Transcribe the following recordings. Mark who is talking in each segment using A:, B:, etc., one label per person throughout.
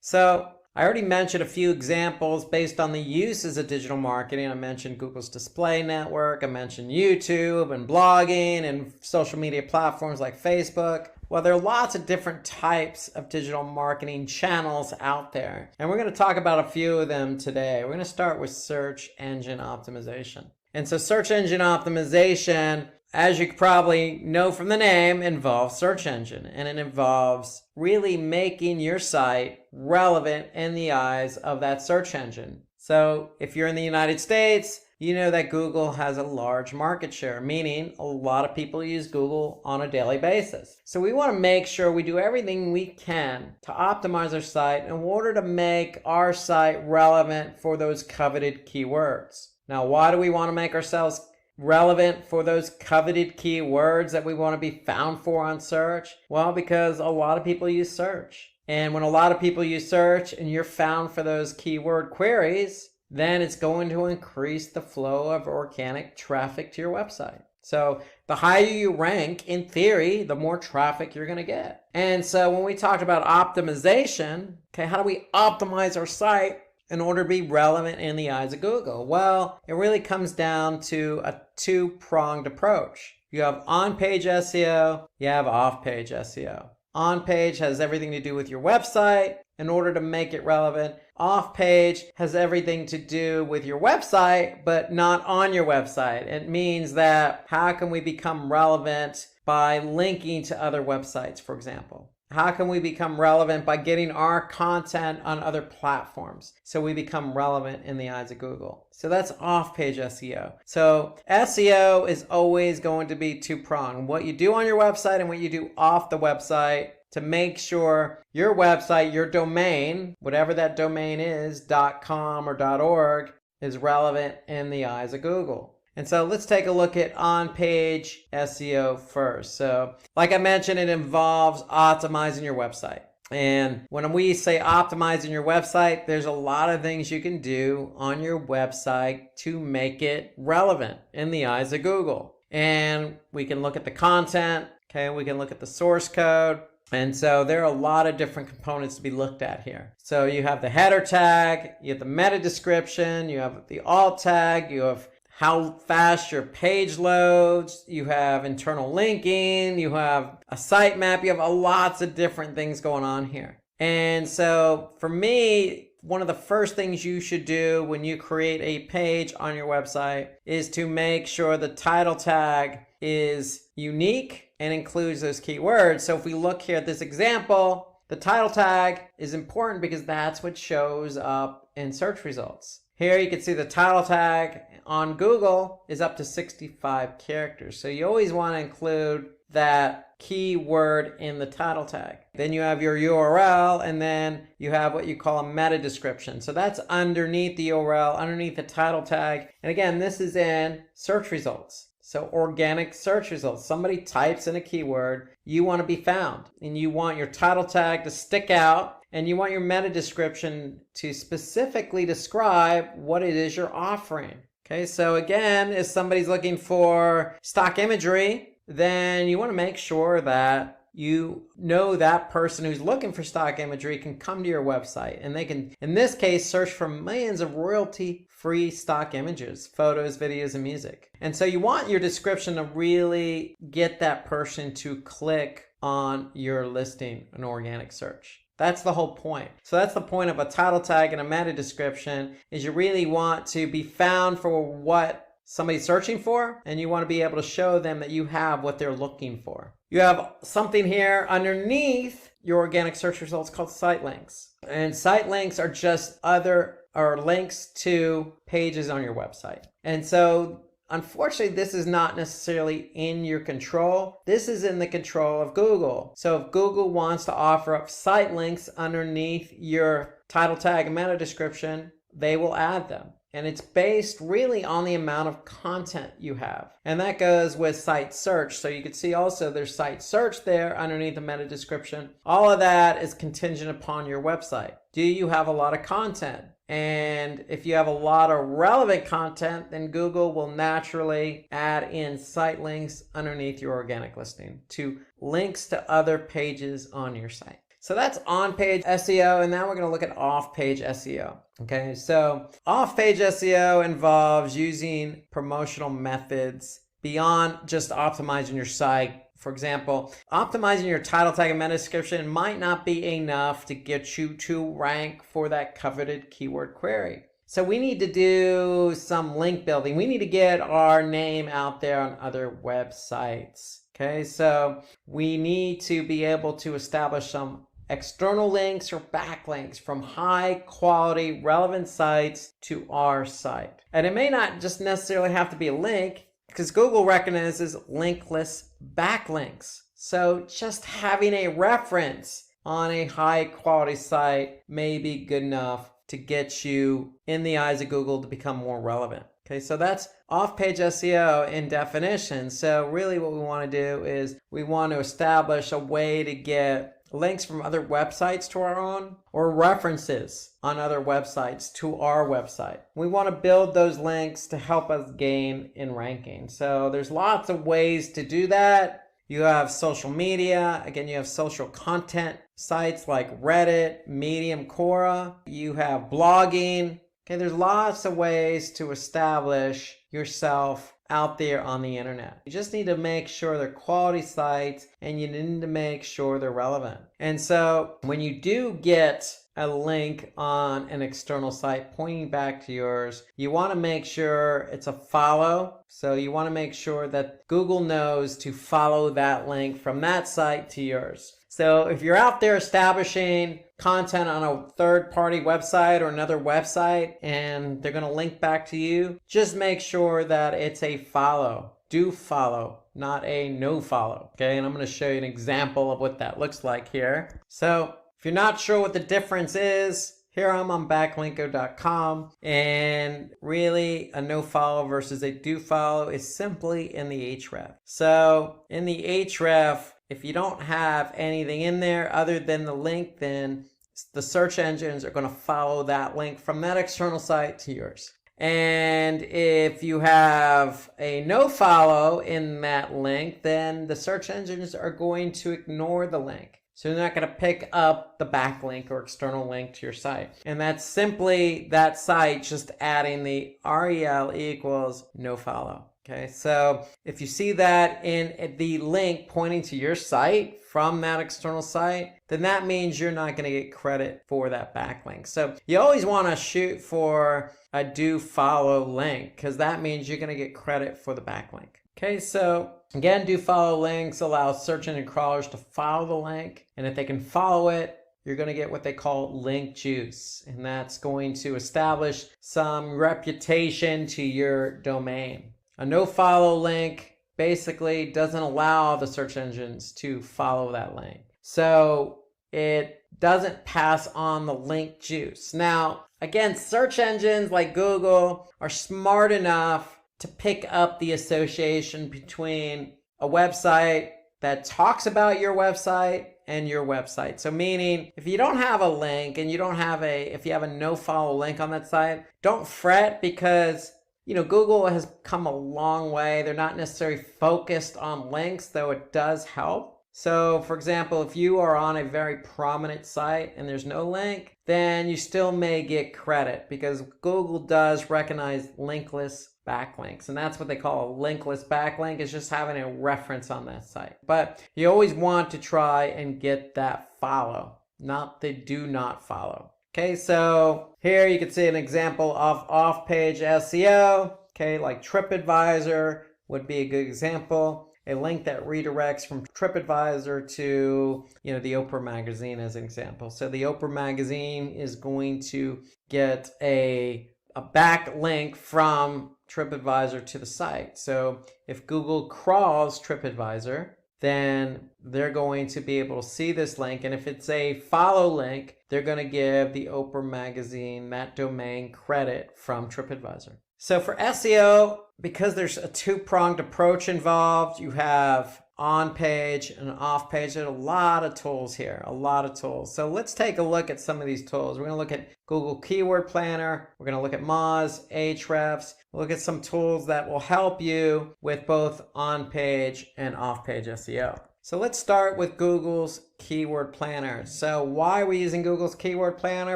A: So I already mentioned a few examples based on the uses of digital marketing. I mentioned Google's display network. I mentioned YouTube and blogging and social media platforms like Facebook. Well, there are lots of different types of digital marketing channels out there. And we're going to talk about a few of them today. We're going to start with search engine optimization. And so search engine optimization, as you probably know from the name, involves search engine. And it involves really making your site relevant in the eyes of that search engine. So if you're in the United States, you know that Google has a large market share, meaning a lot of people use Google on a daily basis. So we want to make sure we do everything we can to optimize our site in order to make our site relevant for those coveted keywords. Now, why do we want to make ourselves relevant for those coveted keywords that we want to be found for on search? Well, because a lot of people use search. And when a lot of people use search and you're found for those keyword queries, then it's going to increase the flow of organic traffic to your website. So the higher you rank, in theory, the more traffic you're going to get. And so when we talked about optimization, okay, how do we optimize our site in order to be relevant in the eyes of Google? Well, it really comes down to a two-pronged approach. You have on-page SEO, you have off-page SEO. On-page has everything to do with your website in order to make it relevant. Off-page has everything to do with your website, but not on your website. It means that how can we become relevant by linking to other websites, for example? How can we become relevant by getting our content on other platforms so we become relevant in the eyes of Google? So that's off-page SEO. So SEO is always going to be two-pronged. What you do on your website and what you do off the website to make sure your website, your domain, whatever that domain is, .com or .org, is relevant in the eyes of Google. And so let's take a look at on-page SEO first. So like I mentioned, it involves optimizing your website. And when we say optimizing your website, there's a lot of things you can do on your website to make it relevant in the eyes of Google. And we can look at the content, okay? We can look at the source code. And so there are a lot of different components to be looked at here. So you have the header tag, you have the meta description, you have the alt tag, you have how fast your page loads, you have internal linking, you have a sitemap, you have lots of different things going on here. And so for me, one of the first things you should do when you create a page on your website is to make sure the title tag is unique and includes those keywords. So if we look here at this example, the title tag is important because that's what shows up in search results. Here you can see the title tag on Google is up to 65 characters. So you always want to include that keyword in the title tag. Then you have your URL, and then you have what you call a meta description. So that's underneath the URL, underneath the title tag. And again, this is in search results. So organic search results. Somebody types in a keyword, you want to be found, and you want your title tag to stick out, and you want your meta description to specifically describe what it is you're offering. Okay, so again, if somebody's looking for stock imagery, then you want to make sure that you know that person who's looking for stock imagery can come to your website, and they can, in this case, search for millions of royalty-free stock images, photos, videos, and music. And so you want your description to really get that person to click on your listing in organic search. That's the whole point. So that's the point of a title tag and a meta description, is you really want to be found for what somebody's searching for, and you want to be able to show them that you have what they're looking for. You have something here underneath your organic search results called site links. And site links are just links to pages on your website. And so unfortunately, this is not necessarily in your control. This is in the control of Google. So if Google wants to offer up site links underneath your title tag and meta description, they will add them. And it's based really on the amount of content you have. And that goes with site search. So you can see also there's site search there underneath the meta description. All of that is contingent upon your website. Do you have a lot of content? And if you have a lot of relevant content, then Google will naturally add in site links underneath your organic listing to links to other pages on your site. So that's on-page SEO, and now we're going to look at off-page SEO. Okay, so off-page SEO involves using promotional methods beyond just optimizing your site. For example, optimizing your title tag and meta description might not be enough to get you to rank for that coveted keyword query. So we need to do some link building. We need to get our name out there on other websites. Okay, so we need to be able to establish some external links or backlinks from high quality relevant sites to our site. And it may not just necessarily have to be a link, because Google recognizes linkless backlinks. So just having a reference on a high quality site may be good enough to get you in the eyes of Google to become more relevant. Okay, so that's off-page SEO in definition. So really what we want to do is we want to establish a way to get links from other websites to our own, or references on other websites to our website. We want to build those links to help us gain in ranking. So there's lots of ways to do that. You have social media. Again, you have social content sites like Reddit, Medium, Quora. You have blogging. Okay, there's lots of ways to establish yourself out there on the internet. You just need to make sure they're quality sites, and you need to make sure they're relevant. And so when you do get a link on an external site pointing back to yours, you want to make sure it's a follow. So you want to make sure that Google knows to follow that link from that site to yours. So if you're out there establishing content on a third-party website or another website and they're going to link back to you, just make sure that it's a follow. Do follow, not a no follow. Okay, and I'm going to show you an example of what that looks like here. So if you're not sure what the difference is, here I'm on backlinko.com, and really a no follow versus a do follow is simply in the href. So in the href, if you don't have anything in there other than the link, then the search engines are going to follow that link from that external site to yours. And if you have a no follow in that link, then the search engines are going to ignore the link. So they're not going to pick up the backlink or external link to your site. And that's simply that site just adding the rel equals no follow. Okay, so if you see that in the link pointing to your site from that external site, then that means you're not going to get credit for that backlink. So you always want to shoot for a do follow link, because that means you're going to get credit for the backlink. Okay, so again, do follow links allow search engine crawlers to follow the link, and if they can follow it, you're going to get what they call link juice, and that's going to establish some reputation to your domain. A no follow link basically doesn't allow the search engines to follow that link. So it doesn't pass on the link juice. Now, again, search engines like Google are smart enough to pick up the association between a website that talks about your website and your website. So meaning, if you don't have a link and if you have a no follow link on that site, don't fret, because Google has come a long way. They're not necessarily focused on links, though it does help. So for example, if you are on a very prominent site and there's no link, then you still may get credit, because Google does recognize linkless backlinks. And that's what they call a linkless backlink, is just having a reference on that site. But you always want to try and get that follow, not the do not follow. Okay, so here you can see an example of off-page SEO. Okay, like TripAdvisor would be a good example. A link that redirects from TripAdvisor to, the Oprah magazine as an example. So the Oprah magazine is going to get a backlink from TripAdvisor to the site. So if Google crawls TripAdvisor, then they're going to be able to see this link. And if it's a follow link, they're going to give the Oprah magazine, that domain, credit from TripAdvisor. So for SEO, because there's a two-pronged approach involved, you have on-page and off-page. There's a lot of tools here, a lot of tools. So let's take a look at some of these tools. We're going to look at Google Keyword Planner. We're going to look at Moz, Ahrefs. We'll look at some tools that will help you with both on-page and off-page SEO. So let's start with Google's Keyword Planner. So why are we using Google's Keyword Planner?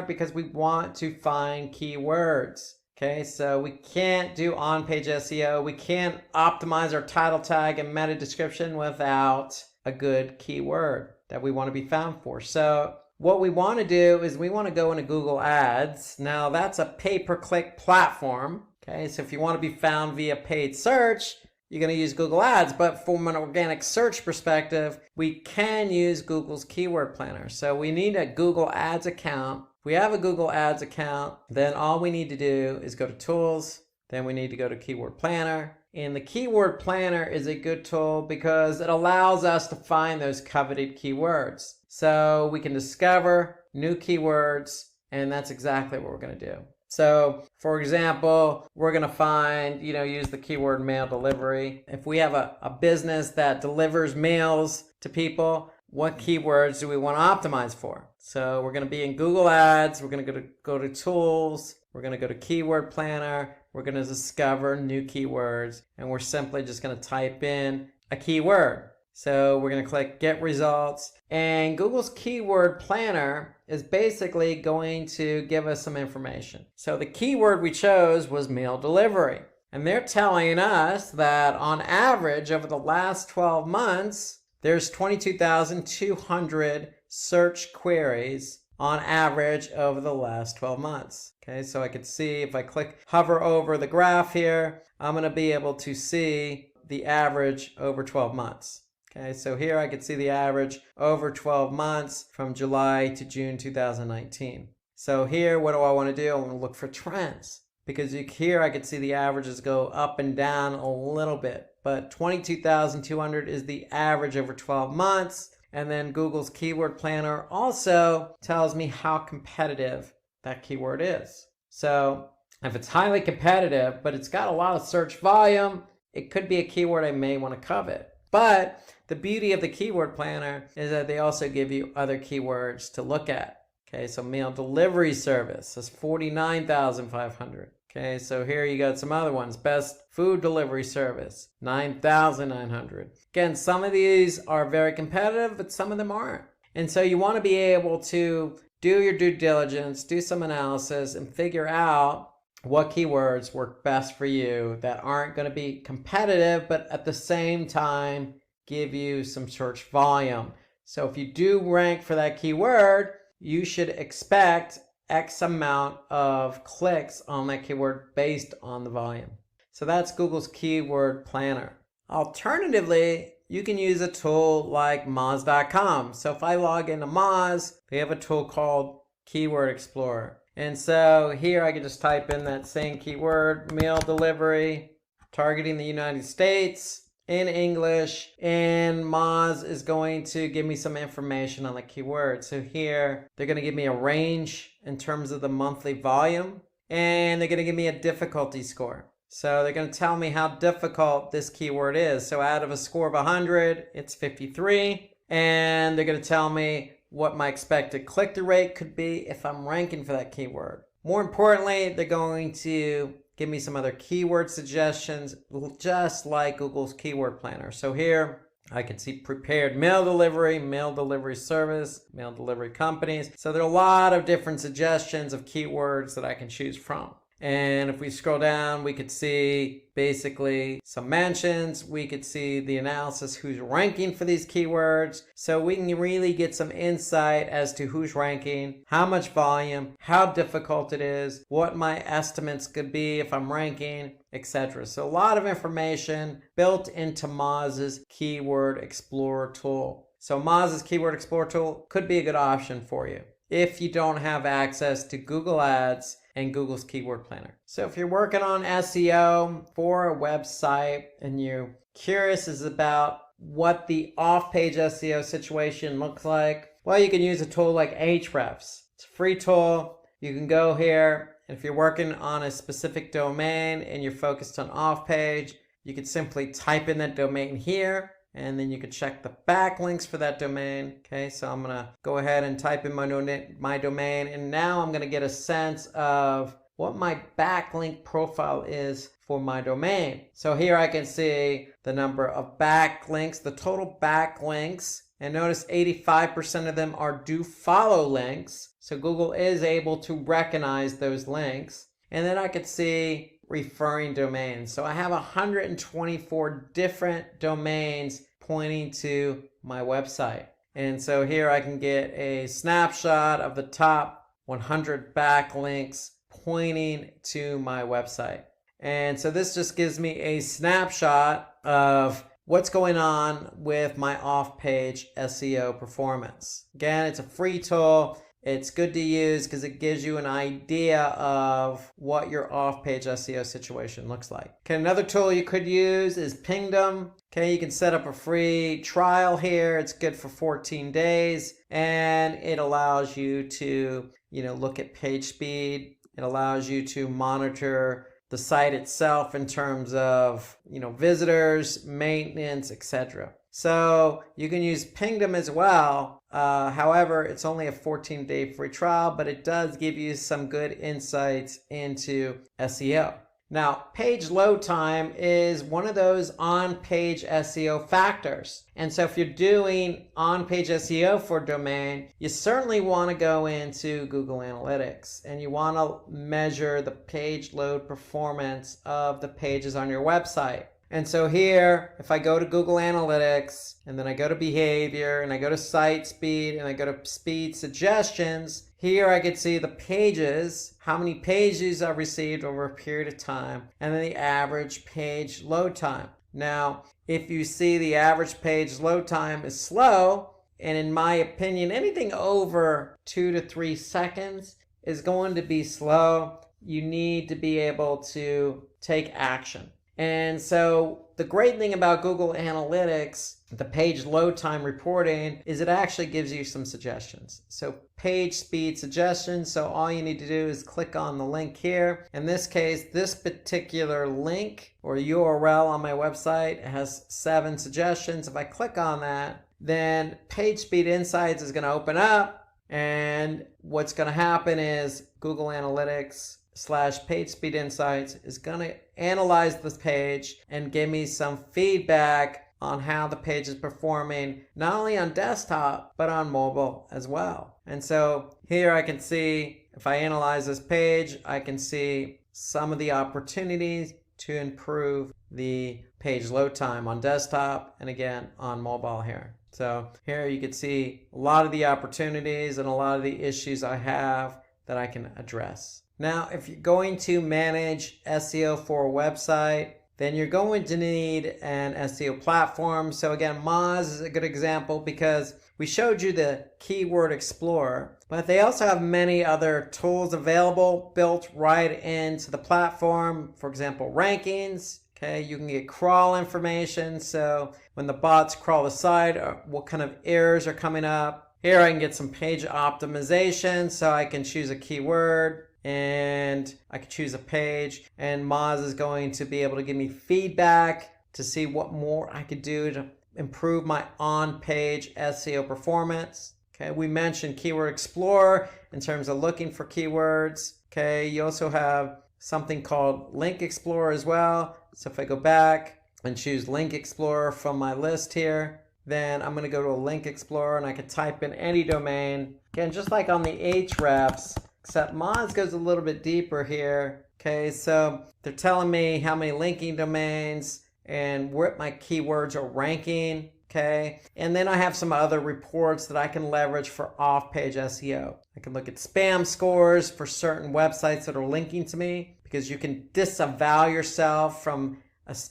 A: Because we want to find keywords. Okay, so we can't do on-page SEO. We can't optimize our title tag and meta description without a good keyword that we want to be found for. So what we want to do is we want to go into Google Ads. Now that's a pay-per-click platform. Okay, so if you want to be found via paid search, you're going to use Google Ads, but from an organic search perspective, we can use Google's Keyword Planner. So we need a Google Ads account. If we have a Google Ads account, then all we need to do is go to Tools, then we need to go to Keyword Planner. And the Keyword Planner is a good tool because it allows us to find those coveted keywords. So we can discover new keywords, and that's exactly what we're going to do. So, for example, we're going to find, use the keyword mail delivery. If we have a business that delivers mails to people, what keywords do we want to optimize for? So we're going to be in Google Ads. We're going to go to Tools. We're going to go to Keyword Planner. We're going to discover new keywords, and we're simply just going to type in a keyword. So we're going to click Get Results, and Google's Keyword Planner is basically going to give us some information. So the keyword we chose was mail delivery, and they're telling us that on average over the last 12 months, there's 22,200 search queries on average over the last 12 months. Okay, so I could see if I hover over the graph here, I'm going to be able to see the average over 12 months. Okay, so here I can see the average over 12 months from July to June 2019. So here, what do I want to do? I want to look for trends, because here I can see the averages go up and down a little bit, but 22,200 is the average over 12 months. And then Google's Keyword Planner also tells me how competitive that keyword is. So if it's highly competitive, but it's got a lot of search volume, it could be a keyword I may want to covet. But the beauty of the Keyword Planner is that they also give you other keywords to look at. Okay, so mail delivery service is 49,500. Okay, so here you got some other ones. Best food delivery service, 9,900. Again, some of these are very competitive, but some of them aren't. And so you want to be able to do your due diligence, do some analysis, and figure out what keywords work best for you that aren't going to be competitive, but at the same time give you some search volume. So if you do rank for that keyword, you should expect X amount of clicks on that keyword based on the volume. So that's Google's Keyword Planner. Alternatively, you can use a tool like Moz.com. So if I log into Moz, they have a tool called Keyword Explorer. And so here I can just type in that same keyword, mail delivery, targeting the United States in English, and Moz is going to give me some information on the keyword. So here they're going to give me a range in terms of the monthly volume, and they're going to give me a difficulty score. So they're going to tell me how difficult this keyword is. So out of a score of 100, it's 53, and they're going to tell me what my expected click-through rate could be if I'm ranking for that keyword. More importantly, they're going to give me some other keyword suggestions, just like Google's Keyword Planner. So here I can see prepared mail delivery service, mail delivery companies. So there are a lot of different suggestions of keywords that I can choose from. And if we scroll down, we could see basically some mentions. We could see the analysis, who's ranking for these keywords. So we can really get some insight as to who's ranking, how much volume, how difficult it is, what my estimates could be if I'm ranking, etc. So a lot of information built into Moz's Keyword Explorer tool. So Moz's Keyword Explorer tool could be a good option for you if you don't have access to Google Ads and Google's Keyword Planner. So if you're working on SEO for a website and you're curious about what the off-page SEO situation looks like, well, you can use a tool like Ahrefs. It's a free tool. You can go here, and if you're working on a specific domain and you're focused on off-page, you could simply type in that domain here, and then you can check the backlinks for that domain. Okay, so I'm gonna go ahead and type in my domain, and now I'm gonna get a sense of what my backlink profile is for my domain. So here I can see the number of backlinks, the total backlinks, and notice 85% of them are do follow links. So Google is able to recognize those links. And then I could see referring domains. So I have 124 different domains pointing to my website. And so here I can get a snapshot of the top 100 backlinks pointing to my website. And so this just gives me a snapshot of what's going on with my off-page SEO performance. Again, it's a free tool. It's good to use because it gives you an idea of what your off-page SEO situation looks like. Okay, another tool you could use is Pingdom. Okay, you can set up a free trial here. It's good for 14 days, and it allows you to, look at page speed. It allows you to monitor the site itself in terms of, visitors, maintenance, etc. So you can use Pingdom as well. However, it's only a 14-day free trial, but it does give you some good insights into SEO. Now, page load time is one of those on-page SEO factors. And so if you're doing on-page SEO for a domain, you certainly want to go into Google Analytics and you want to measure the page load performance of the pages on your website. And so here, if I go to Google Analytics, and then I go to behavior, and I go to site speed, and I go to speed suggestions, here I could see the pages, how many pages I've received over a period of time, and then the average page load time. Now, if you see the average page load time is slow, and in my opinion, anything over 2 to 3 seconds is going to be slow, you need to be able to take action. And so the great thing about Google Analytics, the page load time reporting, is it actually gives you some suggestions. So page speed suggestions. So all you need to do is click on the link here. In this case, this particular link or URL on my website has 7 suggestions. If I click on that, then Page Speed Insights is going to open up. And what's going to happen is Google Analytics / Page Speed Insights is going to analyze this page and give me some feedback on how the page is performing, not only on desktop, but on mobile as well. And so here I can see, if I analyze this page, I can see some of the opportunities to improve the page load time on desktop and again on mobile here. So here you can see a lot of the opportunities and a lot of the issues I have that I can address. Now, if you're going to manage SEO for a website, then you're going to need an SEO platform. So again, Moz is a good example because we showed you the Keyword Explorer, but they also have many other tools available built right into the platform. For example, rankings. Okay, you can get crawl information. So when the bots crawl the site, what kind of errors are coming up. Here I can get some page optimization. So I can choose a keyword and I can choose a page, and Moz is going to be able to give me feedback to see what more I could do to improve my on-page SEO performance. Okay, we mentioned Keyword Explorer in terms of looking for keywords. Okay, you also have something called Link Explorer as well. So if I go back and choose Link Explorer from my list here, then I'm going to go to a Link Explorer and I can type in any domain. Again, just like on the Ahrefs, except Moz goes a little bit deeper here. Okay, so they're telling me how many linking domains and where my keywords are ranking. Okay, and then I have some other reports that I can leverage for off-page SEO. I can look at spam scores for certain websites that are linking to me, because you can disavow yourself from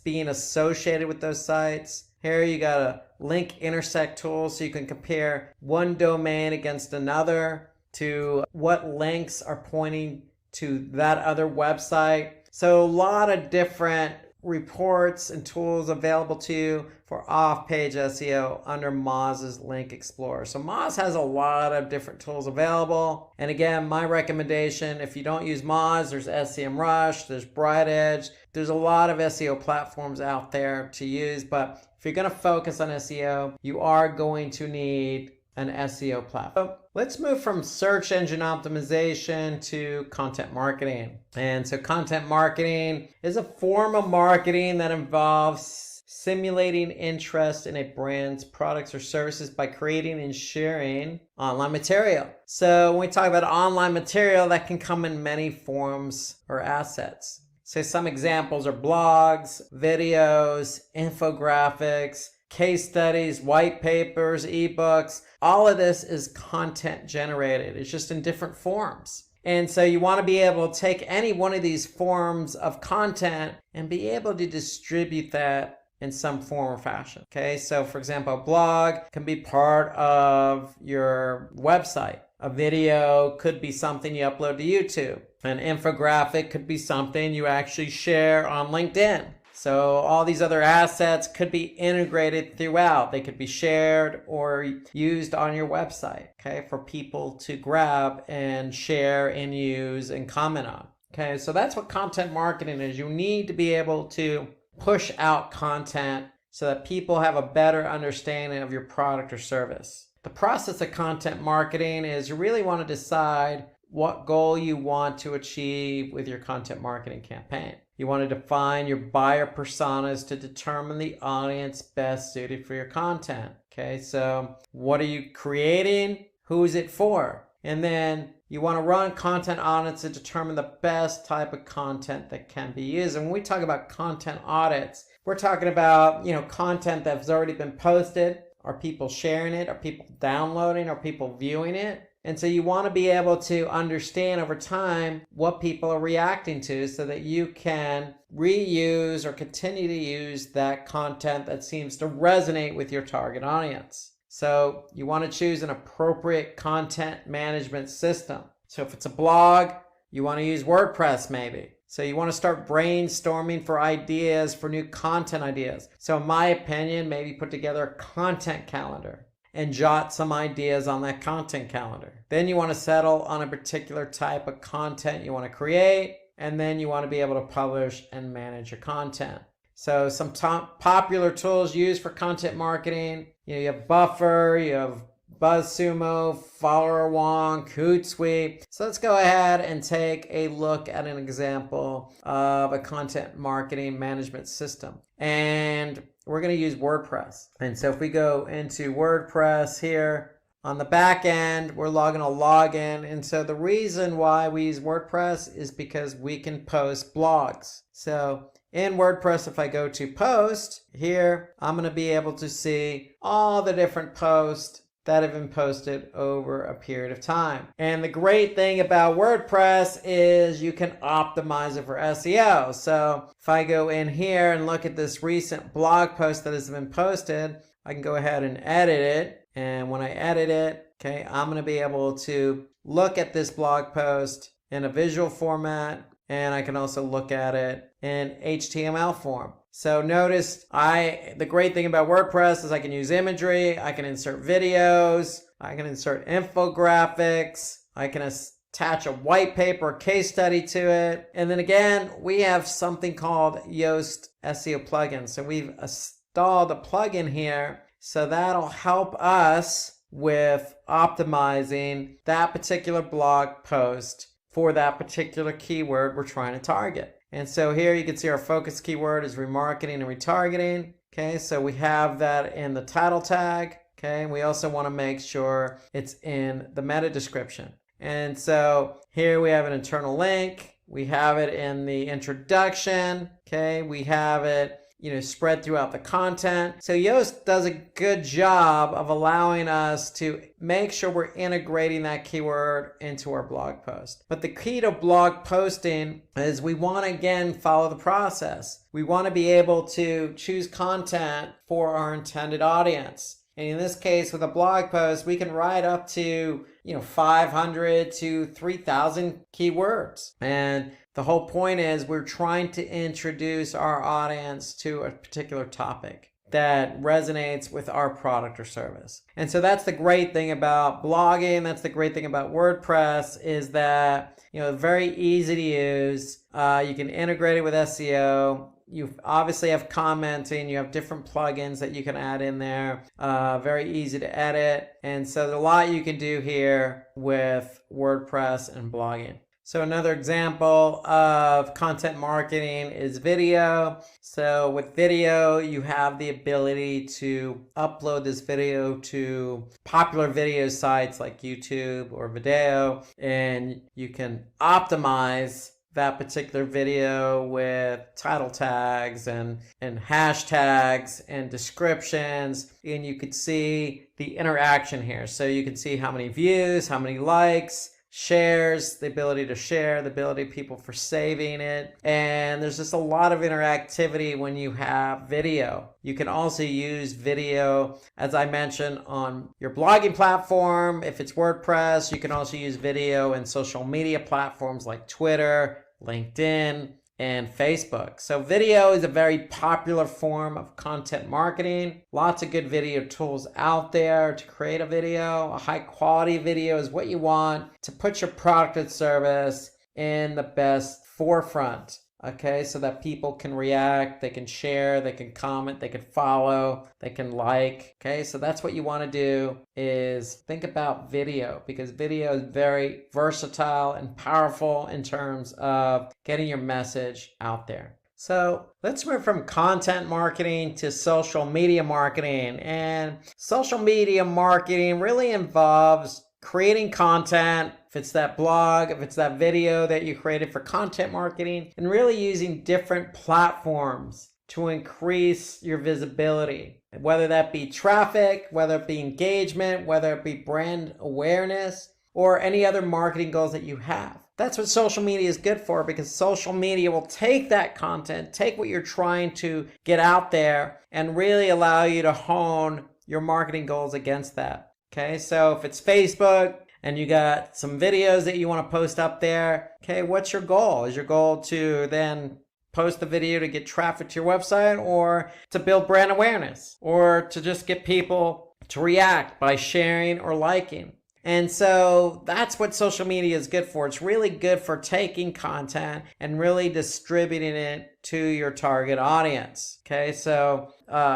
A: being associated with those sites. Here you got a link intersect tool, so you can compare one domain against another to what links are pointing to that other website. So a lot of different reports and tools available to you for off-page SEO under Moz's Link Explorer. So Moz has a lot of different tools available. And again, my recommendation, if you don't use Moz, there's SEMrush, there's BrightEdge. There's a lot of SEO platforms out there to use. But if you're going to focus on SEO, you are going to need an SEO platform. So let's move from search engine optimization to content marketing. And so content marketing is a form of marketing that involves simulating interest in a brand's products or services by creating and sharing online material. So when we talk about online material, that can come in many forms or assets. So some examples are blogs, videos, infographics, case studies, white papers, ebooks. All of this is content generated. It's just in different forms. And so you want to be able to take any one of these forms of content and be able to distribute that in some form or fashion. Okay, so for example, a blog can be part of your website. A video could be something you upload to YouTube. An infographic could be something you actually share on LinkedIn. So all these other assets could be integrated throughout. They could be shared or used on your website, okay, for people to grab and share and use and comment on. Okay, so that's what content marketing is. You need to be able to push out content so that people have a better understanding of your product or service. The process of content marketing is you really want to decide what goal you want to achieve with your content marketing campaign. You want to define your buyer personas to determine the audience best suited for your content. Okay, so what are you creating? Who is it for? And then you want to run content audits to determine the best type of content that can be used. And when we talk about content audits, we're talking about, content that's already been posted. Are people sharing it? Are people downloading? Are people viewing it? And so you want to be able to understand over time what people are reacting to so that you can reuse or continue to use that content that seems to resonate with your target audience. So you want to choose an appropriate content management system. So if it's a blog, you want to use WordPress maybe. So you want to start brainstorming for ideas, for new content ideas. So in my opinion, maybe put together a content calendar and jot some ideas on that content calendar. Then you want to settle on a particular type of content you want to create, and then you want to be able to publish and manage your content. So some top popular tools used for content marketing, you have Buffer, you have BuzzSumo, Follower One, Hootsuite. So let's go ahead and take a look at an example of a content marketing management system. And we're going to use WordPress. And so if we go into WordPress here, on the back end, we're logging a login. And so the reason why we use WordPress is because we can post blogs. So in WordPress, if I go to post here, I'm going to be able to see all the different posts that have been posted over a period of time. And the great thing about WordPress is you can optimize it for SEO. So if I go in here and look at this recent blog post that has been posted, I can go ahead and edit it. And when I edit it, okay, I'm going to be able to look at this blog post in a visual format, and I can also look at it in HTML form. So notice the great thing about WordPress is I can use imagery, I can insert videos, I can insert infographics, I can attach a white paper case study to it. And then again, we have something called Yoast SEO plugin. So we've installed a plugin here. So that'll help us with optimizing that particular blog post for that particular keyword we're trying to target. And so here you can see our focus keyword is remarketing and retargeting. Okay, so we have that in the title tag. Okay, and we also want to make sure it's in the meta description. And so here we have an internal link. We have it in the introduction. Okay, we have it spread throughout the content. So Yoast does a good job of allowing us to make sure we're integrating that keyword into our blog post. But the key to blog posting is we want to, again, follow the process. We want to be able to choose content for our intended audience. And in this case, with a blog post, we can write up to 500 to 3,000 keywords. And the whole point is we're trying to introduce our audience to a particular topic that resonates with our product or service. And so that's the great thing about blogging. That's the great thing about WordPress is that, very easy to use. You can integrate it with SEO. You obviously have commenting, you have different plugins that you can add in there, very easy to edit. And so there's a lot you can do here with WordPress and blogging. So another example of content marketing is video. So with video, you have the ability to upload this video to popular video sites like YouTube or Video, and you can optimize that particular video with title tags and hashtags and descriptions, and you could see the interaction here. So you can see how many views, how many likes, shares, the ability to share, the ability of people for saving it. And there's just a lot of interactivity when you have video. You can also use video, as I mentioned, on your blogging platform. If it's WordPress, you can also use video in social media platforms like Twitter, LinkedIn, and Facebook. So video is a very popular form of content marketing. Lots of good video tools out there to create a video. A high quality video is what you want to put your product and service in the best forefront. Okay, so that people can react, they can share, they can comment, they can follow, they can like. Okay, so that's what you want to do, is think about video, because video is very versatile and powerful in terms of getting your message out there. So let's move from content marketing to social media marketing. And social media marketing really involves creating content, if it's that blog, if it's that video that you created for content marketing, and really using different platforms to increase your visibility, whether that be traffic, whether it be engagement, whether it be brand awareness, or any other marketing goals that you have. That's what social media is good for, because social media will take that content, take what you're trying to get out there, and really allow you to hone your marketing goals against that. Okay, so if it's Facebook and you got some videos that you want to post up there, okay, what's your goal? Is your goal to then post the video to get traffic to your website, or to build brand awareness, or to just get people to react by sharing or liking? And so that's what social media is good for. It's really good for taking content and really distributing it to your target audience. Okay, so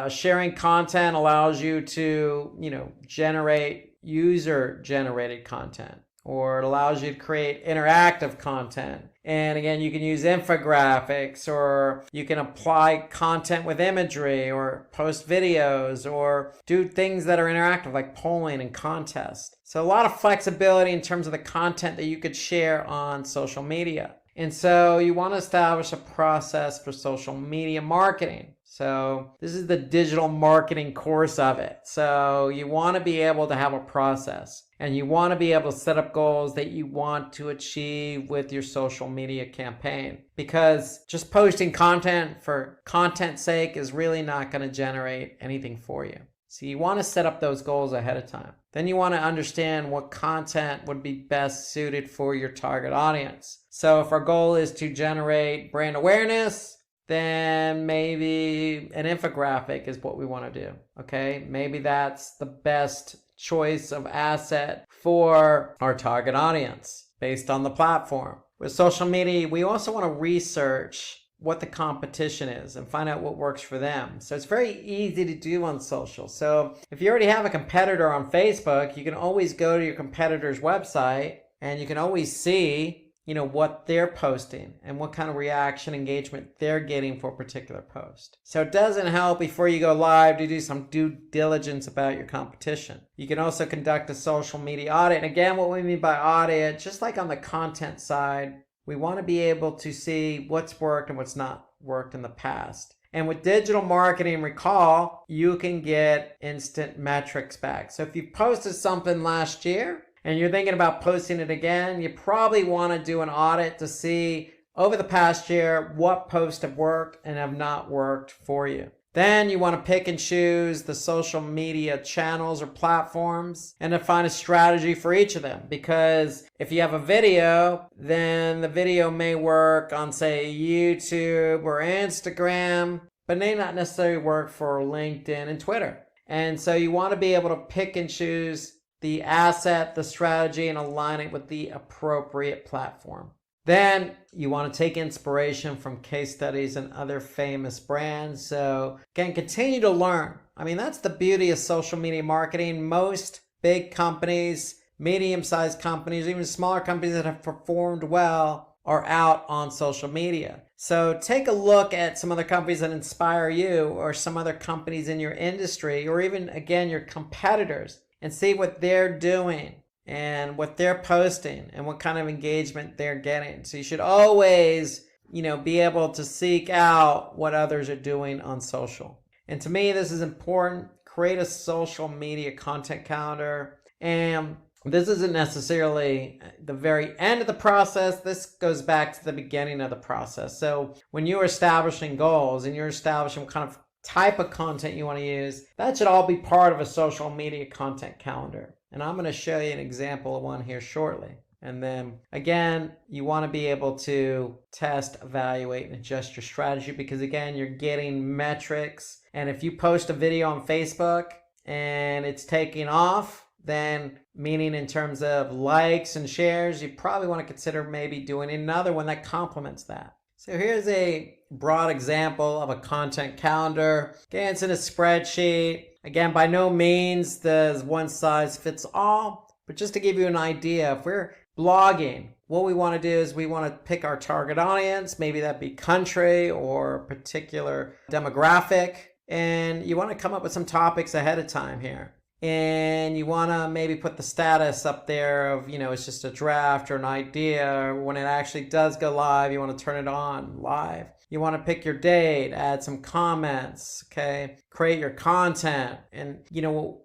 A: sharing content allows you to, generate user-generated content, or it allows you to create interactive content. And again, you can use infographics, or you can apply content with imagery, or post videos, or do things that are interactive like polling and contests. So a lot of flexibility in terms of the content that you could share on social media. And so you want to establish a process for social media marketing. So this is the digital marketing course of it. So you want to be able to have a process, and you want to be able to set up goals that you want to achieve with your social media campaign, because just posting content for content's sake is really not going to generate anything for you. So you want to set up those goals ahead of time. Then you want to understand what content would be best suited for your target audience. So if our goal is to generate brand awareness, then maybe an infographic is what we want to do. Okay, maybe that's the best choice of asset for our target audience based on the platform. With social media, we also want to research what the competition is and find out what works for them. So it's very easy to do on social. So if you already have a competitor on Facebook, you can always go to your competitor's website and you can always see, what they're posting and what kind of reaction engagement they're getting for a particular post. So it doesn't help before you go live to do some due diligence about your competition. You can also conduct a social media audit. And again, what we mean by audit, just like on the content side, we want to be able to see what's worked and what's not worked in the past. And with digital marketing, recall, you can get instant metrics back. So if you posted something last year and you're thinking about posting it again, you probably want to do an audit to see over the past year what posts have worked and have not worked for you. Then you want to pick and choose the social media channels or platforms and define a strategy for each of them. Because if you have a video, then the video may work on, say, YouTube or Instagram, but may not necessarily work for LinkedIn and Twitter. And so you want to be able to pick and choose the asset, the strategy, and align it with the appropriate platform. Then you want to take inspiration from case studies and other famous brands. So again, continue to learn. I mean, that's the beauty of social media marketing. Most big companies, medium-sized companies, even smaller companies that have performed well are out on social media. So take a look at some other companies that inspire you, or some other companies in your industry, or even, again, your competitors, and see what they're doing and what they're posting and what kind of engagement they're getting. So you should always, be able to seek out what others are doing on social. And to me, this is important. Create a social media content calendar. And this isn't necessarily the very end of the process. This goes back to the beginning of the process. So when you're establishing goals and you're establishing what kind of type of content you want to use, that should all be part of a social media content calendar. And I'm going to show you an example of one here shortly. And then again, you want to be able to test, evaluate, and adjust your strategy, because again, you're getting metrics. And if you post a video on Facebook and it's taking off, then meaning in terms of likes and shares, you probably want to consider maybe doing another one that complements that. So here's a broad example of a content calendar. Again, it's in a spreadsheet. Again, by no means does one size fits all, but just to give you an idea, if we're blogging, what we want to do is we want to pick our target audience, maybe that be country or particular demographic, and you want to come up with some topics ahead of time here. And you want to maybe put the status up there of, it's just a draft or an idea. When it actually does go live, you want to turn it on live. You want to pick your date, add some comments, okay? Create your content. And,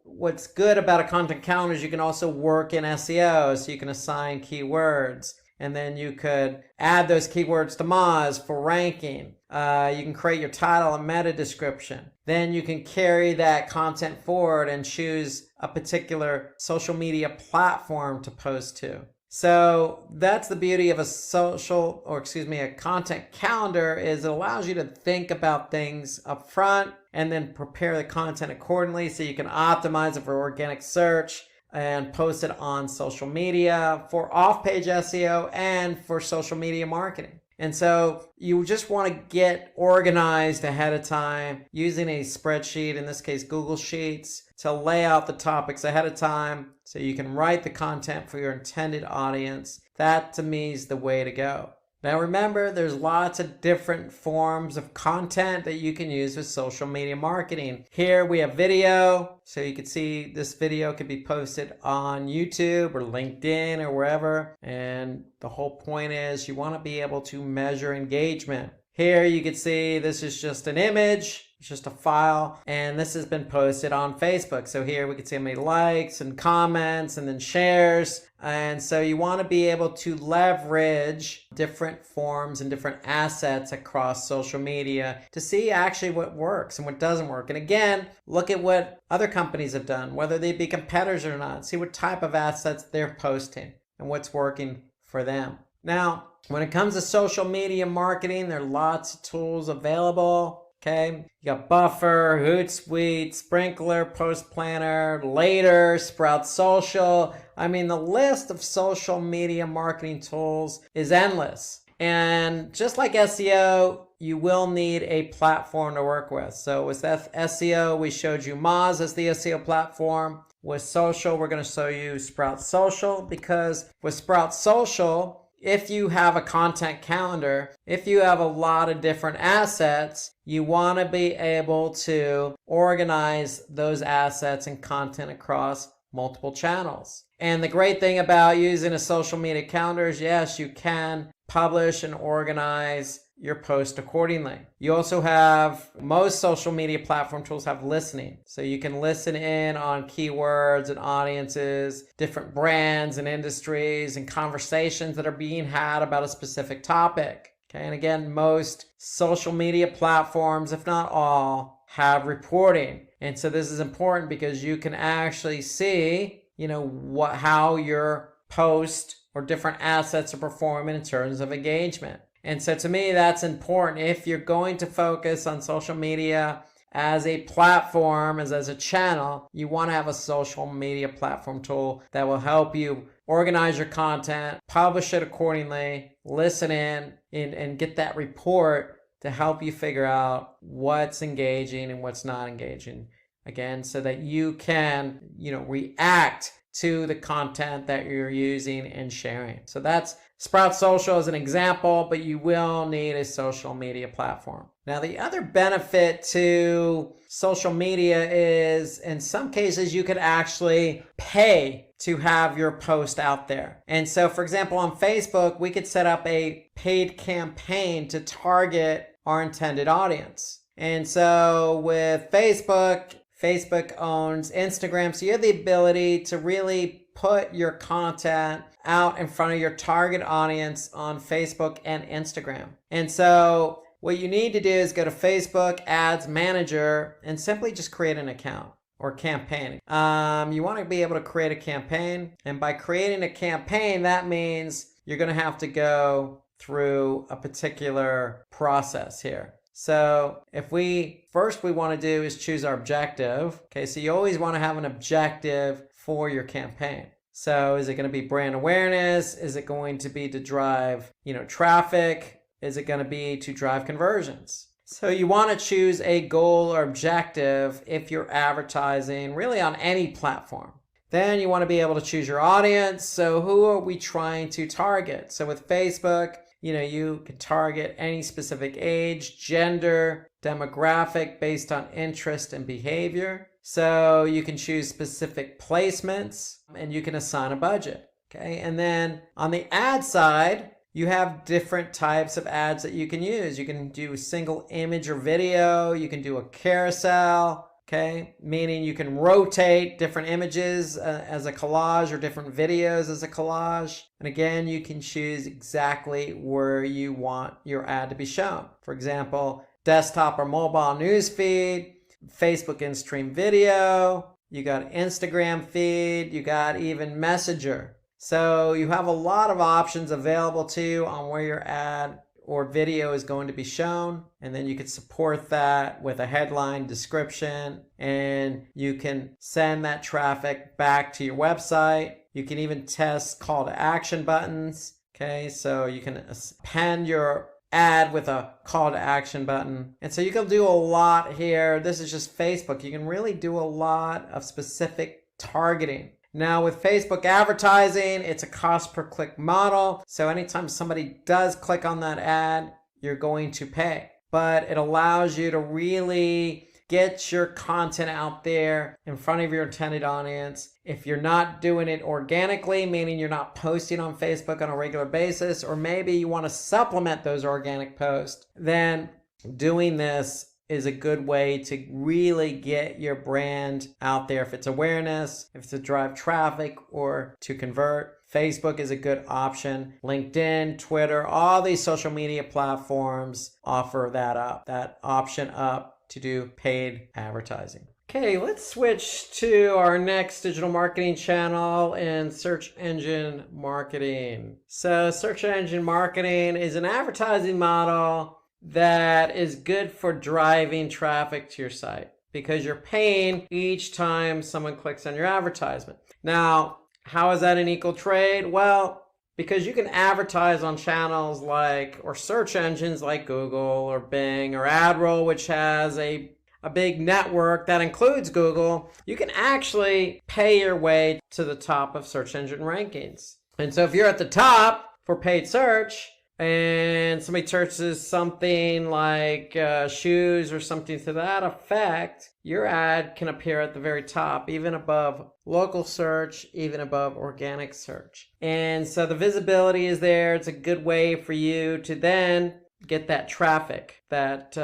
A: what's good about a content calendar is you can also work in SEO, so you can assign keywords. And then you could add those keywords to Moz for ranking. You can create your title and meta description. Then you can carry that content forward and choose a particular social media platform to post to. So that's the beauty of a content calendar, is it allows you to think about things up front and then prepare the content accordingly, so you can optimize it for organic search and post it on social media for off-page SEO and for social media marketing. And so you just want to get organized ahead of time using a spreadsheet, in this case Google Sheets, to lay out the topics ahead of time so you can write the content for your intended audience. That, to me, is the way to go. Now remember, there's lots of different forms of content that you can use with social media marketing. Here we have video, so you can see this video could be posted on YouTube or LinkedIn or wherever. And the whole point is you want to be able to measure engagement. Here you can see this is just an image. It's just a file, and this has been posted on Facebook. So here we can see how many likes and comments and then shares. And so you want to be able to leverage different forms and different assets across social media to see actually what works and what doesn't work. And again, look at what other companies have done, whether they be competitors or not. See what type of assets they're posting and what's working for them. Now, when it comes to social media marketing, there are lots of tools available. Okay, you got Buffer, Hootsuite, Sprinkler, Post Planner, Later, Sprout Social. I mean, the list of social media marketing tools is endless. And just like SEO, you will need a platform to work with. So with SEO, we showed you Moz as the SEO platform. With social, we're going to show you Sprout Social, because with Sprout Social, if you have a content calendar, if you have a lot of different assets, you want to be able to organize those assets and content across multiple channels. And the great thing about using a social media calendar is, yes, you can publish and organize your post accordingly. You also have, most social media platform tools have listening. So you can listen in on keywords and audiences, different brands and industries, and conversations that are being had about a specific topic. Okay, and again, most social media platforms, if not all, have reporting. And so this is important because you can actually see, how your post or different assets are performing in terms of engagement. And so to me, that's important. If you're going to focus on social media as a platform, as a channel, you want to have a social media platform tool that will help you organize your content, publish it accordingly, listen in, and get that report to help you figure out what's engaging and what's not engaging. Again, so that you can, react to the content that you're using and sharing. So that's Sprout Social as an example, but you will need a social media platform. Now, the other benefit to social media is in some cases you could actually pay to have your post out there. And so, for example, on Facebook, we could set up a paid campaign to target our intended audience. And so with Facebook owns Instagram, so you have the ability to really put your content out in front of your target audience on Facebook and Instagram. And so what you need to do is go to Facebook Ads Manager and simply just create an account or campaign. You want to be able to create a campaign, and by creating a campaign, that means you're going to have to go through a particular process here. So if first we want to do is choose our objective. Okay, so you always want to have an objective for your campaign. So is it going to be brand awareness? Is it going to be to drive, traffic? Is it going to be to drive conversions? So you want to choose a goal or objective if you're advertising really on any platform. Then you want to be able to choose your audience. So who are we trying to target? So with Facebook, you can target any specific age, gender, demographic based on interest and behavior. So you can choose specific placements and you can assign a budget. Okay. And then on the ad side, you have different types of ads that you can use. You can do a single image or video. You can do a carousel. Okay, meaning you can rotate different images as a collage or different videos as a collage. And again, you can choose exactly where you want your ad to be shown. For example, desktop or mobile news feed, Facebook in-stream video, you got Instagram feed, you got even Messenger. So you have a lot of options available to you on where your ad or video is going to be shown, and then you can support that with a headline description, and you can send that traffic back to your website. You can even test call to action buttons. Okay, so you can append your ad with a call to action button. And so you can do a lot here. This is just Facebook. You can really do a lot of specific targeting. Now with Facebook advertising, it's a cost per click model. So anytime somebody does click on that ad, you're going to pay. But it allows you to really get your content out there in front of your intended audience. If you're not doing it organically, meaning you're not posting on Facebook on a regular basis, or maybe you want to supplement those organic posts, then doing this is a good way to really get your brand out there. If it's awareness, if it's to drive traffic or to convert, Facebook is a good option. LinkedIn, Twitter, all these social media platforms offer that option up to do paid advertising. Okay, let's switch to our next digital marketing channel in search engine marketing. So search engine marketing is an advertising model that is good for driving traffic to your site because you're paying each time someone clicks on your advertisement. Now, how is that an equal trade? Well, because you can advertise on channels or search engines like Google or Bing or AdRoll, which has a big network that includes Google. You can actually pay your way to the top of search engine rankings. And so if you're at the top for paid search, and somebody searches something like shoes or something to that effect, your ad can appear at the very top, even above local search, even above organic search. And so the visibility is there. It's a good way for you to then get that traffic that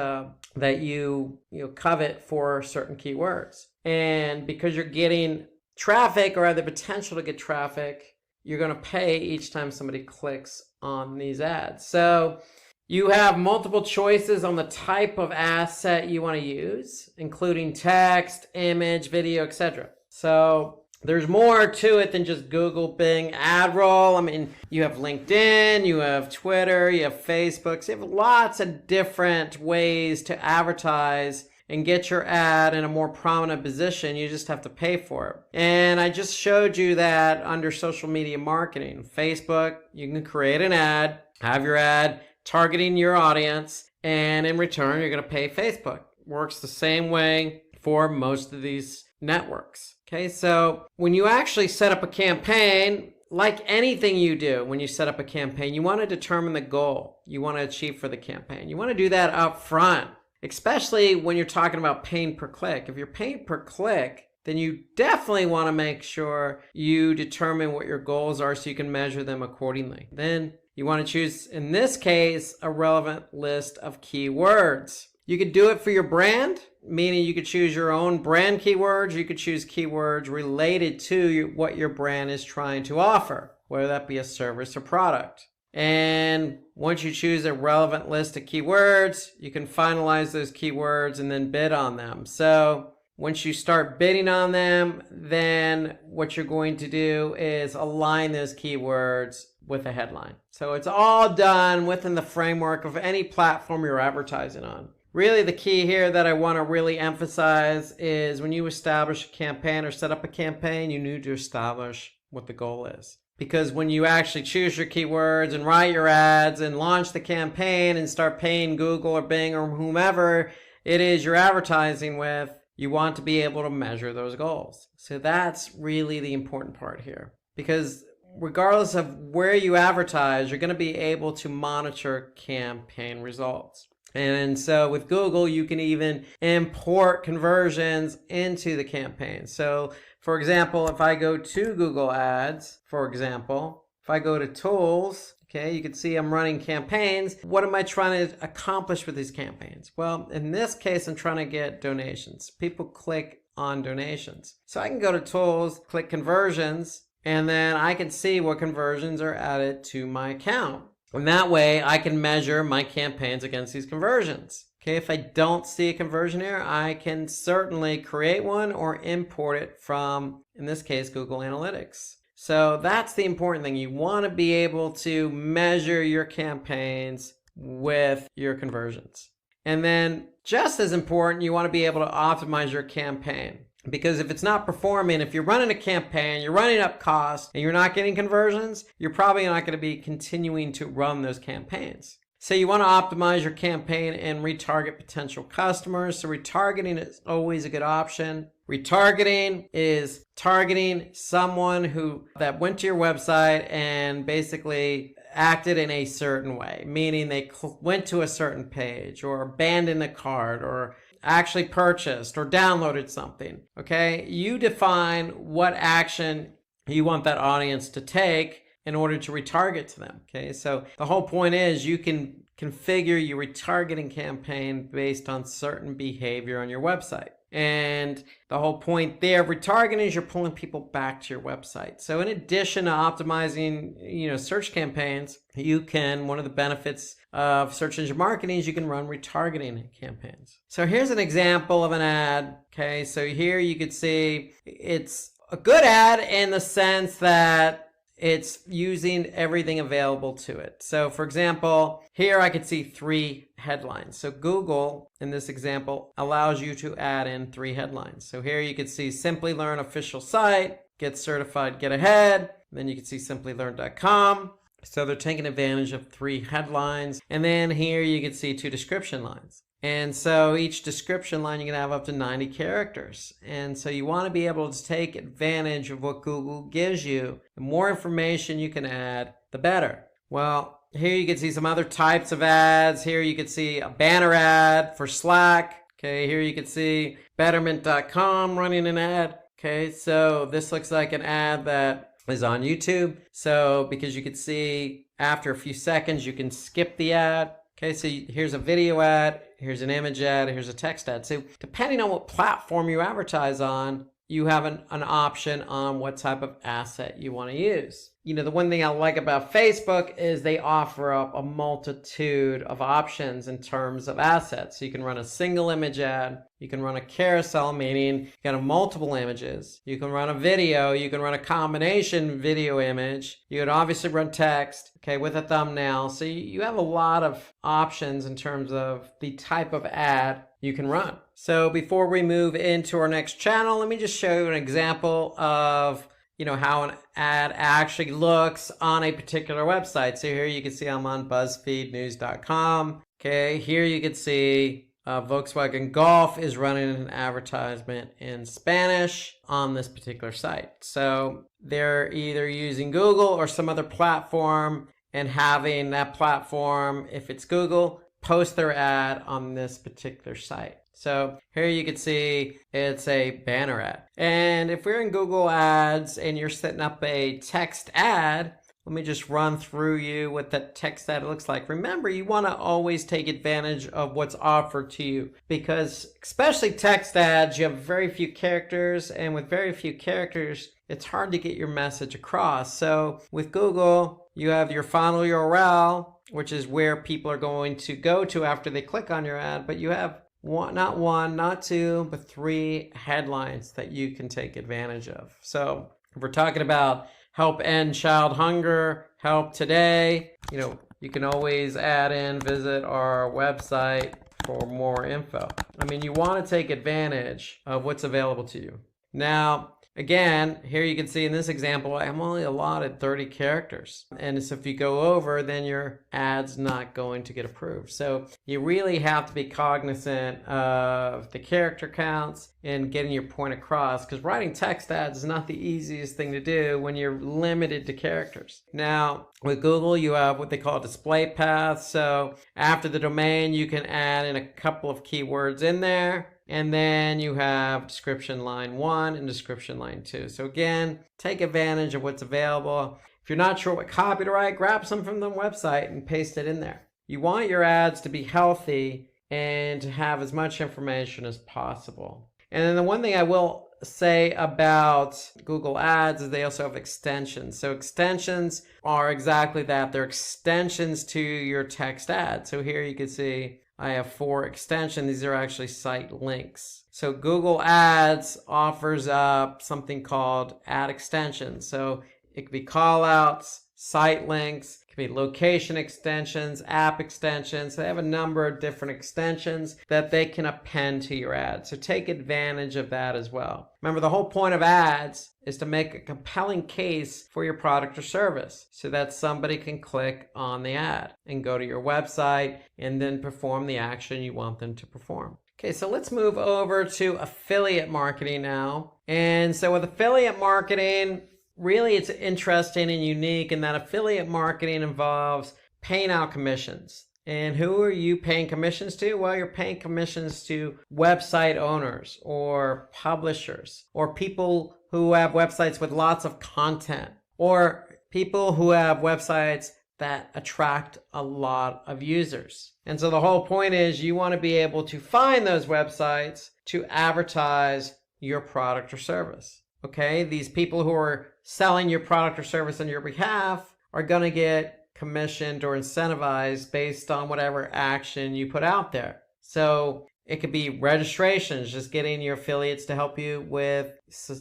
A: you covet for certain keywords. And because you're getting traffic or have the potential to get traffic, you're going to pay each time somebody clicks on these ads. So you have multiple choices on the type of asset you want to use, including text, image, video, etc. So there's more to it than just Google, Bing, AdRoll. I mean, you have LinkedIn, you have Twitter, you have Facebook. So you have lots of different ways to advertise and get your ad in a more prominent position. You just have to pay for it. And I just showed you that under social media marketing. Facebook, you can create an ad, have your ad targeting your audience, and in return, you're going to pay Facebook. Works the same way for most of these networks. Okay, so when you actually set up a campaign, like anything you do when you set up a campaign, you want to determine the goal you want to achieve for the campaign. You want to do that up front, especially when you're talking about paying per click. If you're paying per click, then you definitely want to make sure you determine what your goals are so you can measure them accordingly. Then you want to choose, in this case, a relevant list of keywords. You could do it for your brand, meaning you could choose your own brand keywords. You could choose keywords related to what your brand is trying to offer, whether that be a service or product. And once you choose a relevant list of keywords, you can finalize those keywords and then bid on them. So once you start bidding on them, then what you're going to do is align those keywords with a headline. So it's all done within the framework of any platform you're advertising on. Really, the key here that I want to really emphasize is when you establish a campaign or set up a campaign, you need to establish what the goal is. Because when you actually choose your keywords and write your ads and launch the campaign and start paying Google or Bing or whomever it is you're advertising with, you want to be able to measure those goals. So that's really the important part here. Because regardless of where you advertise, you're going to be able to monitor campaign results. And so with Google, you can even import conversions into the campaign. So for example, if I go to Google Ads, for example, if I go to Tools, okay, you can see I'm running campaigns. What am I trying to accomplish with these campaigns? Well, in this case, I'm trying to get donations. People click on donations. So I can go to Tools, click Conversions, and then I can see what conversions are added to my account. And that way I can measure my campaigns against these conversions. Okay, if I don't see a conversion here, I can certainly create one or import it from, in this case, Google Analytics. So that's the important thing. You want to be able to measure your campaigns with your conversions. And then just as important, you want to be able to optimize your campaign. Because if it's not performing, if you're running a campaign, you're running up costs, and you're not getting conversions, you're probably not going to be continuing to run those campaigns. So you want to optimize your campaign and retarget potential customers. So retargeting is always a good option. Retargeting is targeting someone that went to your website and basically acted in a certain way, meaning they went to a certain page or abandoned a cart or actually purchased or downloaded something. Okay, you define what action you want that audience to take in order to retarget to them. Okay, so the whole point is you can configure your retargeting campaign based on certain behavior on your website. And the whole point there of retargeting is you're pulling people back to your website. So in addition to optimizing, search campaigns, one of the benefits of search engine marketing is you can run retargeting campaigns. So here's an example of an ad. Okay, so here you could see it's a good ad in the sense that it's using everything available to it. So for example, here I could see 3 headlines. So Google, in this example, allows you to add in 3 headlines. So here you could see Simply Learn official site, get certified, get ahead. Then you can see simplylearn.com. So they're taking advantage of 3 headlines. And then here you can see 2 description lines. And so each description line, you can have up to 90 characters. And so you want to be able to take advantage of what Google gives you. The more information you can add, the better. Well, here you can see some other types of ads. Here you can see a banner ad for Slack. Okay, here you can see Betterment.com running an ad. Okay, so this looks like an ad that is on YouTube. So because you can see after a few seconds, you can skip the ad. Okay, so here's a video ad, here's an image ad, here's a text ad. So depending on what platform you advertise on, you have an option on what type of asset you want to use. The one thing I like about Facebook is they offer up a multitude of options in terms of assets. So you can run a single image ad, you can run a carousel, meaning you can have multiple images. You can run a video, you can run a combination video image. You can obviously run text, okay, with a thumbnail. So you have a lot of options in terms of the type of ad you can run. So before we move into our next channel, let me just show you an example of how an ad actually looks on a particular website. So here you can see I'm on BuzzFeedNews.com. Okay, here you can see Volkswagen Golf is running an advertisement in Spanish on this particular site. So they're either using Google or some other platform and having that platform, if it's Google, post their ad on this particular site. So here you can see it's a banner ad. And if we're in Google Ads and you're setting up a text ad, let me just run through you what that text ad looks like. Remember, you want to always take advantage of what's offered to you, because especially text ads, you have very few characters, and with very few characters, it's hard to get your message across. So with Google, you have your final URL, which is where people are going to go to after they click on your ad, but you have not one, not two, but 3 headlines that you can take advantage of. So if we're talking about help end child hunger, help today, you can always add in, visit our website for more info. I mean, you want to take advantage of what's available to you. Now, again, here you can see in this example, I'm only allotted 30 characters. And so if you go over, then your ad's not going to get approved. So you really have to be cognizant of the character counts and getting your point across, because writing text ads is not the easiest thing to do when you're limited to characters. Now, with Google, you have what they call display path. So after the domain, you can add in a couple of keywords in there. And then you have description line 1 and description line 2. So again, take advantage of what's available. If you're not sure what copy to write, grab some from the website and paste it in there. You want your ads to be healthy and to have as much information as possible. And then the one thing I will say about Google Ads is they also have extensions. So extensions are exactly that. They're extensions to your text ad. So here you can see I have 4 extensions. These are actually site links. So Google Ads offers up something called ad extensions. So it could be call outs, site links, it could be location extensions, app extensions. They have a number of different extensions that they can append to your ad. So take advantage of that as well. Remember, the whole point of ads is to make a compelling case for your product or service so that somebody can click on the ad and go to your website and then perform the action you want them to perform. Okay, so let's move over to affiliate marketing now. And so with affiliate marketing, really it's interesting and unique in that affiliate marketing involves paying out commissions. And who are you paying commissions to? Well, you're paying commissions to website owners or publishers or people who have websites with lots of content, or people who have websites that attract a lot of users. And so the whole point is you want to be able to find those websites to advertise your product or service. Okay, these people who are selling your product or service on your behalf are going to get commissioned or incentivized based on whatever action you put out there. So it could be registrations, just getting your affiliates to help you with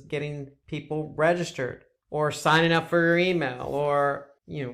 A: getting people registered, or signing up for your email, or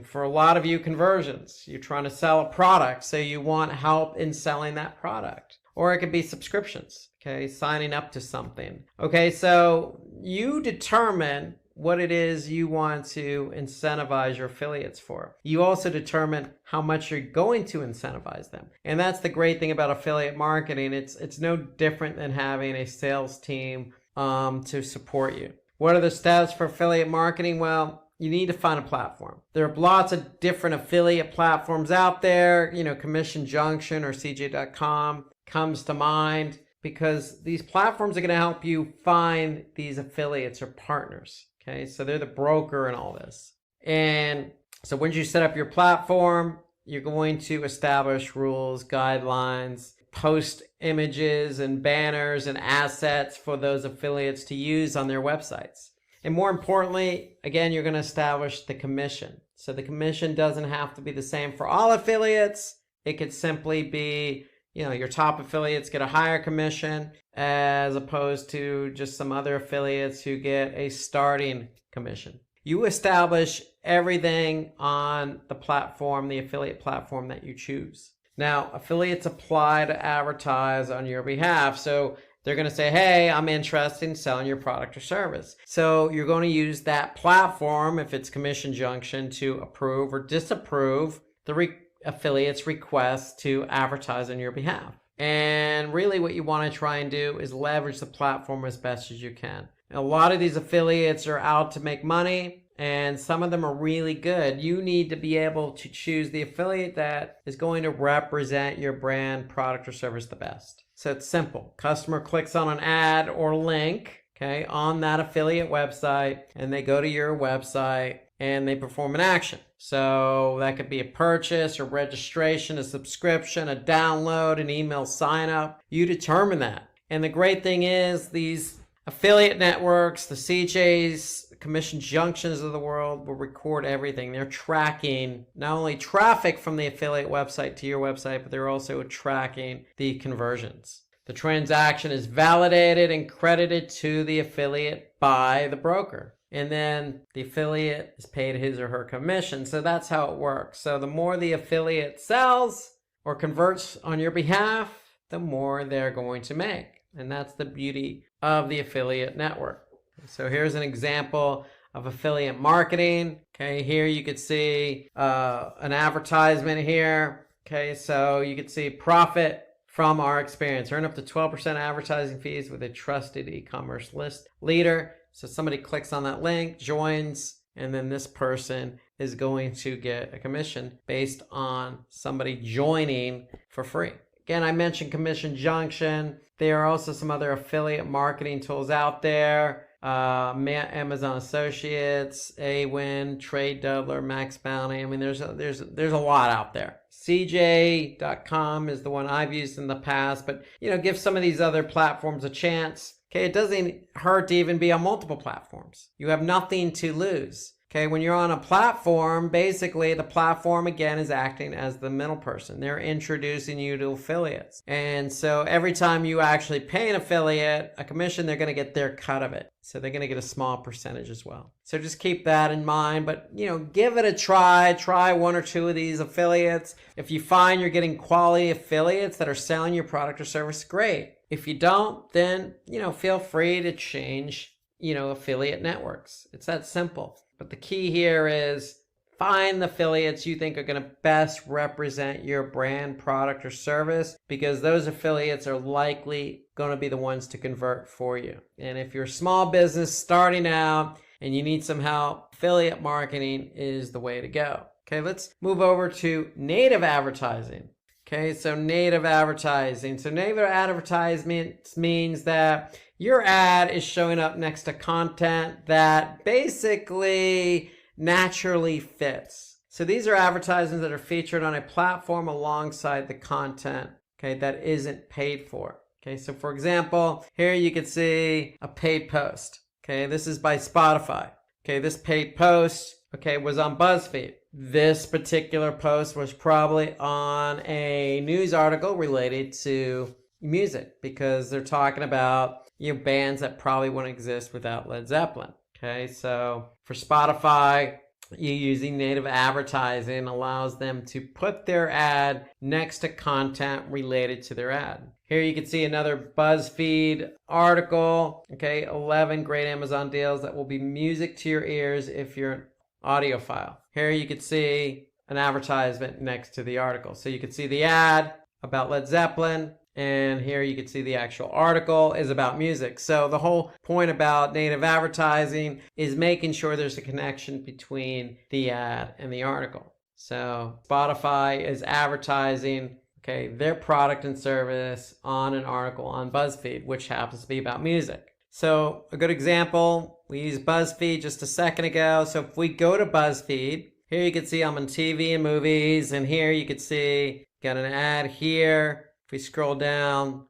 A: for a lot of you, conversions. You're trying to sell a product, so you want help in selling that product. Or it could be subscriptions, okay, signing up to something. Okay, so you determine what it is you want to incentivize your affiliates for. You also determine how much you're going to incentivize them. And that's the great thing about affiliate marketing. It's no different than having a sales team to support you. What are the steps for affiliate marketing? Well, you need to find a platform. There are lots of different affiliate platforms out there. Commission Junction or CJ.com comes to mind, because these platforms are going to help you find these affiliates or partners. Okay, so they're the broker in all this. And so once you set up your platform, you're going to establish rules, guidelines, post images and banners and assets for those affiliates to use on their websites. And more importantly, again, you're going to establish the commission. So the commission doesn't have to be the same for all affiliates. It could simply be, your top affiliates get a higher commission as opposed to just some other affiliates who get a starting commission. You establish everything on the platform, the affiliate platform that you choose. Now, affiliates apply to advertise on your behalf. So they're going to say, hey, I'm interested in selling your product or service. So you're going to use that platform, if it's Commission Junction, to approve or disapprove the affiliate's request to advertise on your behalf. And really what you want to try and do is leverage the platform as best as you can. A lot of these affiliates are out to make money, and some of them are really good. You need to be able to choose the affiliate that is going to represent your brand, product, or service the best. So it's simple. Customer clicks on an ad or link, okay, on that affiliate website, and they go to your website and they perform an action. So that could be a purchase, a registration, a subscription, a download, an email sign up. You determine that. And the great thing is these affiliate networks, the CJs, Commission Junctions of the world will record everything. They're tracking not only traffic from the affiliate website to your website, but they're also tracking the conversions. The transaction is validated and credited to the affiliate by the broker. And then the affiliate is paid his or her commission. So that's how it works. So the more the affiliate sells or converts on your behalf, the more they're going to make. And that's the beauty of the affiliate network. So here's an example of affiliate marketing. Okay, here you could see an advertisement here. Okay, so you could see profit from our experience. Earn up to 12% advertising fees with a trusted e-commerce list leader. So somebody clicks on that link, joins, and then this person is going to get a commission based on somebody joining for free. Again, I mentioned Commission Junction. There are also some other affiliate marketing tools out there. Amazon Associates, Awin, Trade Doubler, Max Bounty. I mean, there's a lot out there. CJ.com is the one I've used in the past, but give some of these other platforms a chance. Okay, it doesn't hurt to even be on multiple platforms. You have nothing to lose. Okay, when you're on a platform, basically the platform again is acting as the middle person. They're introducing you to affiliates. And so every time you actually pay an affiliate a commission, they're going to get their cut of it. So they're going to get a small percentage as well. So just keep that in mind, but give it a try. Try one or two of these affiliates. If you find you're getting quality affiliates that are selling your product or service, great. If you don't, then, feel free to change, affiliate networks. It's that simple. But the key here is find the affiliates you think are going to best represent your brand, product, or service, because those affiliates are likely going to be the ones to convert for you. And if you're a small business starting out and you need some help, affiliate marketing is the way to go. Okay, let's move over to native advertising. Okay, so native advertising. So native advertisement means that your ad is showing up next to content that basically naturally fits. So these are advertisements that are featured on a platform alongside the content, okay, that isn't paid for. Okay, so for example, here you could see a paid post. Okay, this is by Spotify. Okay, this paid post, okay, was on BuzzFeed. This particular post was probably on a news article related to music, because they're talking about bands that probably wouldn't exist without Led Zeppelin. Okay, so for Spotify, you using native advertising allows them to put their ad next to content related to their ad. Here you can see another BuzzFeed article. Okay, 11 great Amazon deals that will be music to your ears if you're an audiophile. Here you could see an advertisement next to the article. So you could see the ad about Led Zeppelin, and here you can see the actual article is about music. So the whole point about native advertising is making sure there's a connection between the ad and the article. So Spotify is advertising, okay, their product and service on an article on BuzzFeed, which happens to be about music. So a good example, we used BuzzFeed just a second ago. So if we go to BuzzFeed, here you can see I'm on TV and movies, and here you can see got an ad here. If we scroll down,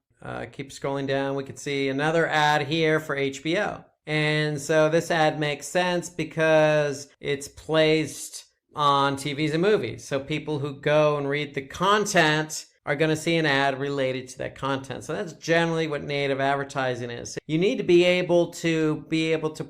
A: keep scrolling down, we can see another ad here for HBO. And so this ad makes sense because it's placed on TVs and movies. So people who go and read the content are going to see an ad related to that content. So that's generally what native advertising is. You need to be able to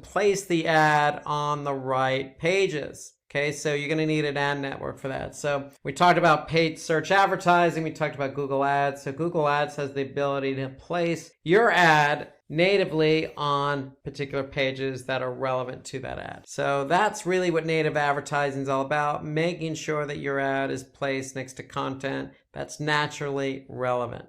A: place the ad on the right pages. Okay, so you're going to need an ad network for that. So we talked about paid search advertising. We talked about Google Ads. So Google Ads has the ability to place your ad natively on particular pages that are relevant to that ad. So that's really what native advertising is all about, making sure that your ad is placed next to content that's naturally relevant.